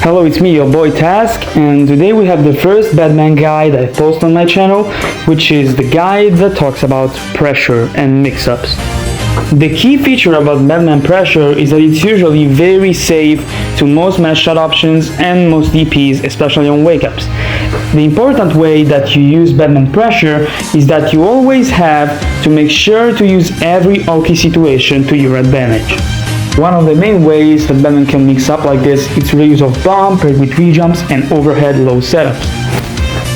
Hello, it's me, your boy Task, and today we have the first bedman guide I post on my channel, which is the guide that talks about pressure and mix-ups. The key feature about bedman pressure is that it's usually very safe to most match shot options and most DPs, especially on wake-ups. The important way that you use bedman pressure is that you always have to make sure to use every okie situation to your advantage. One of the main ways that bedman can mix up like this is through the use of bomb paired with re-jumps and overhead low setups.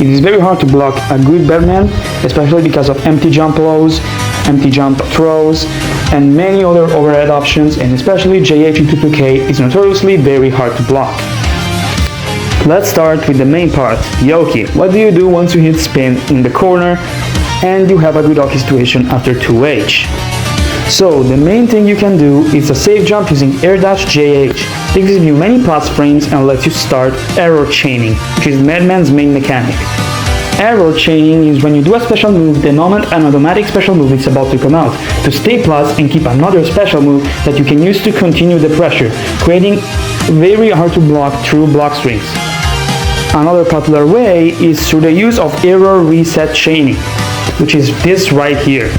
It is very hard to block a good bedman, especially because of empty jump lows, empty jump throws, and many other overhead options, and especially JH into 2K is notoriously very hard to block. Let's start with the main part, the okie. What do you do once you hit spin in the corner and you have a good okie situation after 2H? So the main thing you can do is a safe jump using air dash JH. This gives you many plus frames and lets you start error chaining, which is bedman's main mechanic. Error chaining is when you do a special move the moment an automatic special move is about to come out, to stay plus and keep another special move that you can use to continue the pressure, creating very hard to block through block strings. Another popular way is through the use of error reset chaining, which is this right here.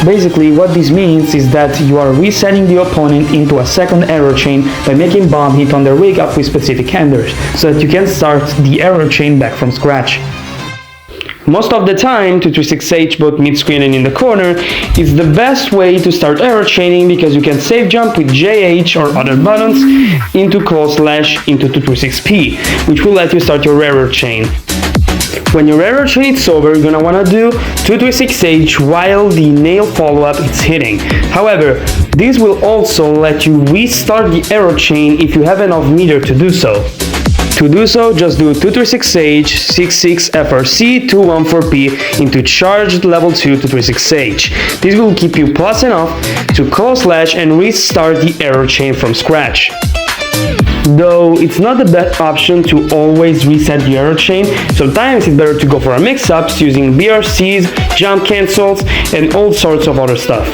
Basically, what this means is that you are resetting the opponent into a second error chain by making bomb hit on their wake up with specific handers, so that you can start the error chain back from scratch. Most of the time, 236H both mid-screen and in the corner is the best way to start error chaining because you can safe jump with JH or other buttons into close slash into 236P, which will let you start your error chain. When your error chain is over, you're gonna wanna do 236H while the nail follow-up is hitting. However, this will also let you restart the error chain if you have enough meter to do so. To do so, just do 236H, 66 FRC, 214P into charged level 2 236H. This will keep you plus enough to close slash and restart the error chain from scratch. Though it's not the best option to always reset the error chain, sometimes it's better to go for a mix-ups using BRCs, jump cancels, and all sorts of other stuff.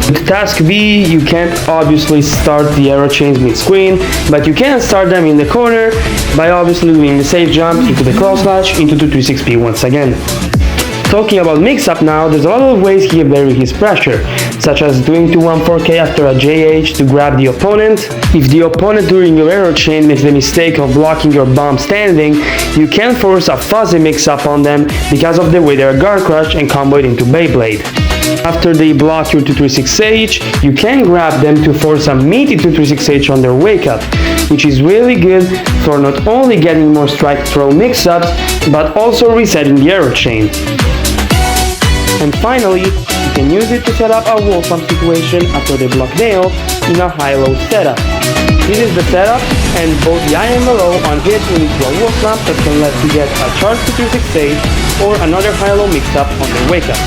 With Task B, you can't obviously start the error chains mid-screen, but you can start them in the corner by obviously doing the safe jump into the close slash into 236P once again. Talking about mix-up now, there's a lot of ways he varies his pressure, such as doing 214K after a JH to grab the opponent. If the opponent during your error chain makes the mistake of blocking your bomb standing, you can force a fuzzy mix-up on them because of the way they are guard crushed and comboed into Beyblade. After they block your 236H, you can grab them to force a meaty 236H on their wake up, which is really good for not only getting more strike throw mix-ups, but also resetting the error chain. And finally, you can use it to set up a wall pump situation after they block nail in a high-low setup. This is the setup, and both the high and the low on hit will lead to a wall pump that can let you get a charged 236H or another high-low mix-up on their wake-up.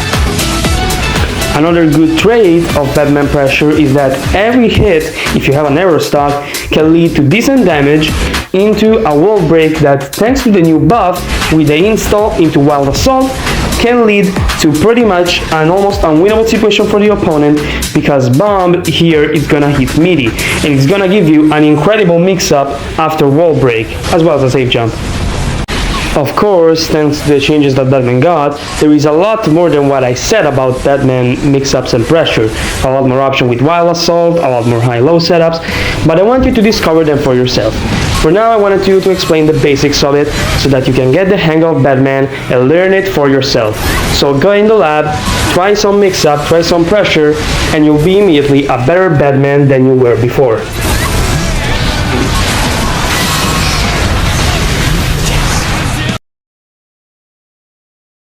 Another good trait of bedman pressure is that every hit, if you have an error stock, can lead to decent damage into a wall break that, thanks to the new buff with the install into Wild Assault, can lead to pretty much an almost unwinnable situation for the opponent because bomb here is gonna hit meaty and it's gonna give you an incredible mix-up after wall break as well as a safe jump. Of course, thanks to the changes that bedman got, there is a lot more than what I said about bedman mix-ups and pressure. A lot more option with Wild Assault, a lot more high-low setups, but I want you to discover them for yourself. For now, I wanted you to explain the basics of it so that you can get the hang of bedman and learn it for yourself. So go in the lab, try some mix-up, try some pressure, and you'll be immediately a better bedman than you were before.